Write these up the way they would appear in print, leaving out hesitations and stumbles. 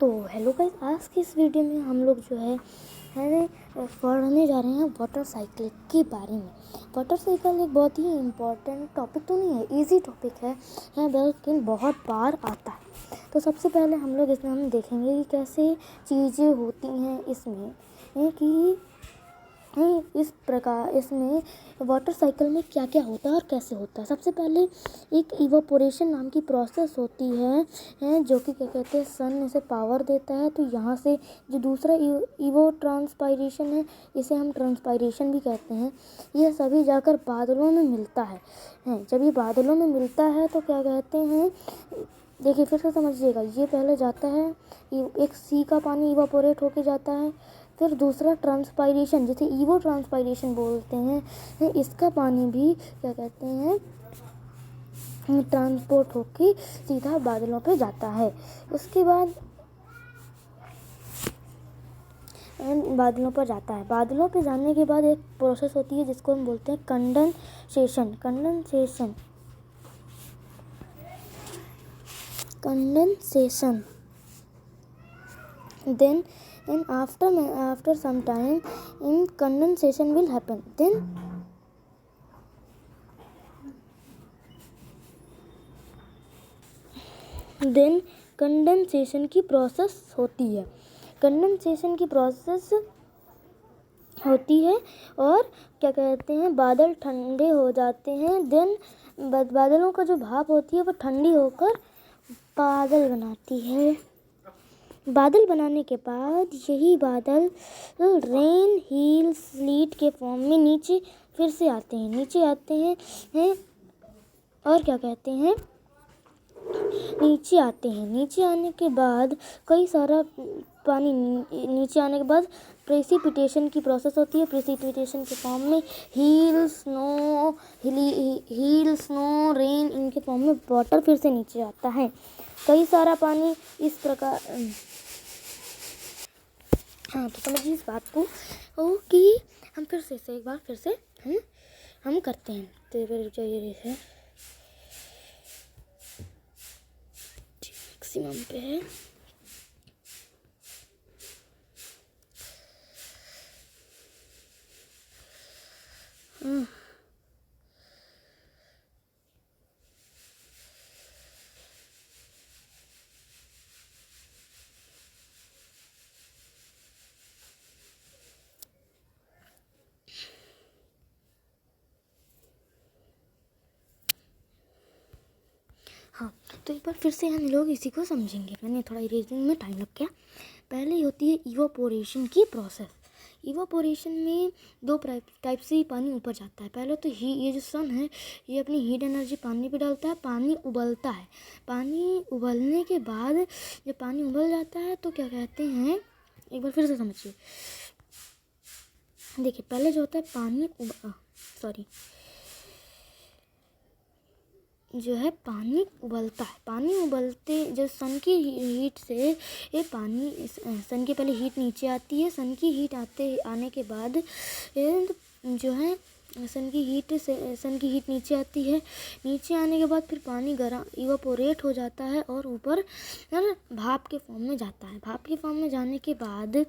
तो hello guys, आज की इस वीडियो में हम लोग जो है पढ़ने जा रहे हैं वाटर साइकिल के बारे में। वाटर साइकिल एक बहुत ही इम्पोर्टेंट टॉपिक तो नहीं है, इजी टॉपिक है लेकिन बहुत बार आता है। तो सबसे पहले हम लोग इसमें हम देखेंगे कि कैसे चीज़ें होती हैं इसमें कि इस प्रकार इसमें वाटर साइकिल में क्या क्या होता है और कैसे होता है। सबसे पहले एक इवापोरेशन नाम की प्रोसेस होती है जो कि क्या कहते हैं, सन इसे पावर देता है। तो यहाँ से जो दूसरा इवो ट्रांसपायरेशन है, इसे हम ट्रांसपायरेशन भी कहते हैं। यह सभी जाकर बादलों में मिलता है। जब ये बादलों में मिलता है तो क्या कहते हैं, देखिए फिर से समझिएगा। ये पहले जाता है, एक सी का पानी इवापोरेट होके जाता है। फिर दूसरा ट्रांसपायरेशन, जिसे इवो ट्रांसपायरेशन बोलते हैं, इसका पानी भी क्या कहते हैं, ट्रांसपोर्ट होके सीधा बादलों पे जाता है। उसके बाद बादलों पर जाता है। बादलों पे जाने के बाद एक प्रोसेस होती है जिसको हम बोलते हैं condensation. Then and after some time in condensation will happen. Then condensation की प्रोसेस होती है। कंडेंसेशन की प्रोसेस होती है और क्या कहते हैं, बादल ठंडे हो जाते हैं। देन बादलों का जो भाप होती है वो ठंडी होकर बादल बनाती है। बादल बनाने के बाद यही बादल रेन, हील, स्लीट के फॉर्म में नीचे फिर से आते हैं और क्या कहते हैं, नीचे आने के बाद कई सारा पानी नीचे आने के बाद प्रेसिपिटेशन की प्रोसेस होती है। प्रेसिपिटेशन के फॉर्म में हील, स्नो, रेन, इनके फॉर्म में वाटर फिर से नीचे आता है। कई सारा पानी इस प्रकार तो समझिए इस बात को कि हम फिर से एक बार फिर से हम करते हैं। तो फिर जो ये है मैक्सिमम पे है। हाँ, तो एक बार फिर से हम लोग इसी को समझेंगे। मैंने थोड़ा इरेजिंग में टाइम लग गया। पहले होती है इवापोरेशन की प्रोसेस। इवापोरेशन में दो टाइप से ही पानी ऊपर जाता है। पहले तो ये जो सन है, ये अपनी हीट एनर्जी पानी पे डालता है, पानी उबलता है। पानी उबलने के बाद जब पानी उबल जाता है तो क्या कहते हैं, एक बार फिर से समझिए। देखिए पहले जो होता है पानी पानी उबलता है। पानी उबलते जब सन की हीट से ये पानी, सन की पहले हीट नीचे आती है। सन की हीट आने के बाद जो है सन की हीट नीचे आती है। नीचे आने के बाद फिर पानी गर्म इवापोरेट हो जाता है और ऊपर भाप के फॉर्म में जाता है। भाप के फॉर्म में जाने के बाद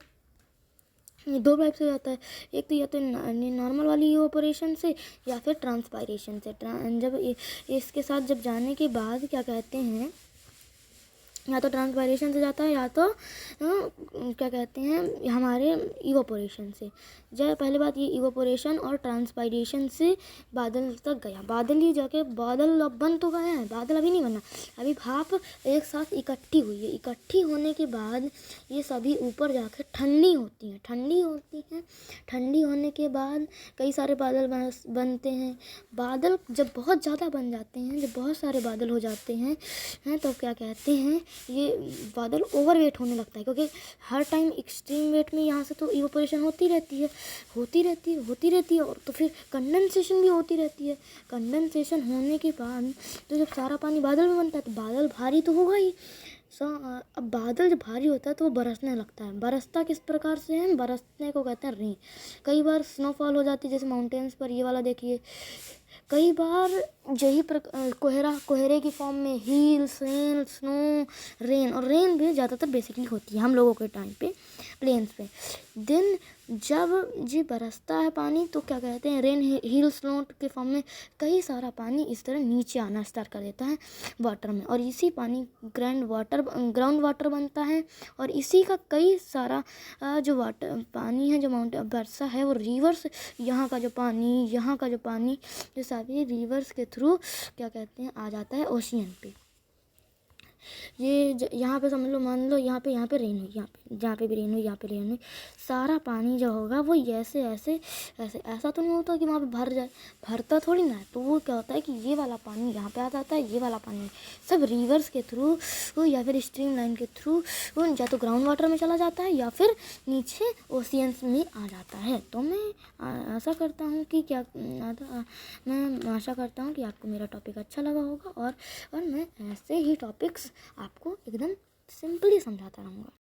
दो टाइप से जाता है। एक तो या तो नॉर्मल वाली इवापोरेशन से या फिर ट्रांसपायरेशन से। जब इसके साथ जब जाने के बाद क्या कहते हैं, या तो ट्रांसपायरेशन से जाता है या तो क्या कहते हैं हमारे इवापोरेशन से। जब पहली बात ये इवापोरेशन और ट्रांसपायरेशन से बादल तक गया। बादल ही जाके बादल अब बन तो गया है, बादल अभी नहीं बना, अभी भाप एक साथ इकट्ठी हुई है। इकट्ठी होने के बाद ये सभी ऊपर जाकर ठंडी होती हैं। ठंडी होने के बाद कई सारे बादल बनते हैं। बादल जब बहुत ज़्यादा बन जाते हैं, जब बहुत सारे बादल हो जाते हैं तो क्या कहते हैं, ये बादल ओवरवेट होने लगता है। क्योंकि हर टाइम एक्सट्रीम वेट में यहाँ से तो इवापोरेशन होती रहती है और तो फिर कंडेंसेशन भी होती रहती है। कंडेंसेशन होने के बाद तो जब सारा पानी बादल में बनता है तो बादल भारी तो होगा ही। अब बादल जब भारी होता है तो वो बरसने लगता है। बरसता किस प्रकार से है, बरसने को कहते हैं रेन। कई बार स्नोफॉल हो जाती है, जैसे माउंटेन्स पर ये वाला देखिए, कई बार यही कोहरे की फॉर्म में हील, सेल, स्नो, रेन, और रेन भी ज़्यादातर बेसिकली होती है हम लोगों के टाइम पे प्लेन्स पे। दिन जब जी बरसता है पानी तो क्या कहते हैं, रेन, हील, स्नो के फॉर्म में कई सारा पानी इस तरह नीचे आना स्टार्ट कर देता है वाटर में, और इसी पानी ग्राउंड वाटर बनता है। और इसी का कई सारा जो वाटर पानी है, जो माउंट वर्षा है, वो रिवर्स, यहाँ का जो पानी जो सारी रिवर्स के थ्रू क्या कहते हैं आ जाता है ओशियन पे। ये यहाँ पे समझ लो, मान लो यहाँ पे रेन हुई, जहाँ पे भी रेन हुई, यहाँ पे रेन हुई, सारा पानी जो होगा वो ऐसे ऐसा तो नहीं होता कि वहाँ पे भर जाए, भरता थोड़ी ना है। तो वो क्या होता है कि ये वाला पानी यहाँ पे आ जाता है, ये वाला पानी सब रिवर्स के थ्रू या फिर स्ट्रीम लाइन के थ्रू या तो ग्राउंड वाटर में चला जाता है या फिर नीचे ओशियंस में आ जाता है। तो मैं आशा करता हूँ कि आपको मेरा टॉपिक अच्छा लगा होगा, और मैं ऐसे ही टॉपिक्स आपको एकदम सिंपली समझाता रहूँगा।